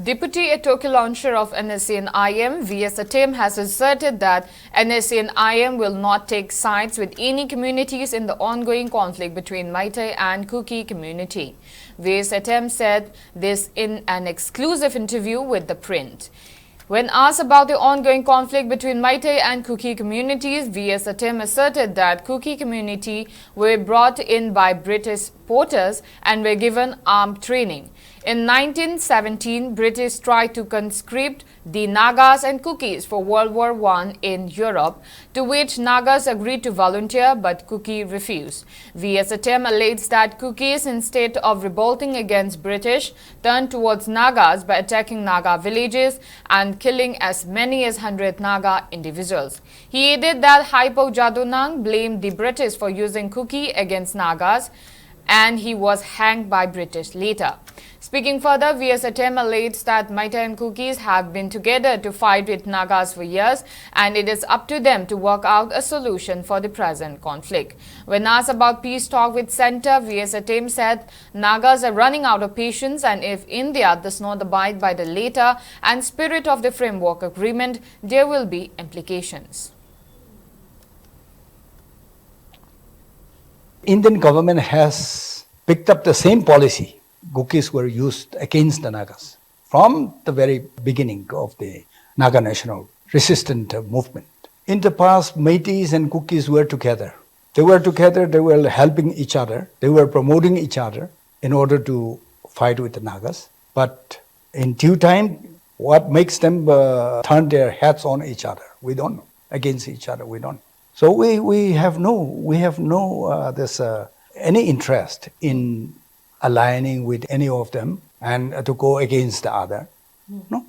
Deputy Atoki launcher of Nscn-Im, V.S. Atem, has asserted that Nscn-Im will not take sides with any communities in the ongoing conflict between Meiteis and Kuki community. V.S. Atem said this in an exclusive interview with The Print. When asked about the ongoing conflict between Meiteis and Kuki communities, V.S. Atem asserted that Kuki community were brought in by British porters and were given armed training. In 1917, British tried to conscript the Nagas and Kukis for World War I in Europe, to which Nagas agreed to volunteer but Kuki refused. V.S. Atem alleges that Kukis, instead of revolting against British, turned towards Nagas by attacking Naga villages and killing as many as 100 Naga individuals. He added that Haipo Jadonang blamed the British for using Kuki against Nagas, and he was hanged by British later. Speaking further, V.S. Atem alleged that Meiteis and Kukis have been together to fight with Nagas for years, and it is up to them to work out a solution for the present conflict. When asked about peace talk with Centre, V.S. Atem said Nagas are running out of patience, and if India does not abide by the letter and spirit of the framework agreement, there will be implications. Indian government has picked up the same policy Kukis were used against the Nagas from the very beginning of the Naga national resistant movement. In the past, Meiteis and Kukis were together. They were helping each other, they were promoting each other in order to fight with the Nagas. But in due time, what makes them turn their heads on each other? We don't know. Against each other, we don't know. So we have no any interest in aligning with any of them and to go against the other. No.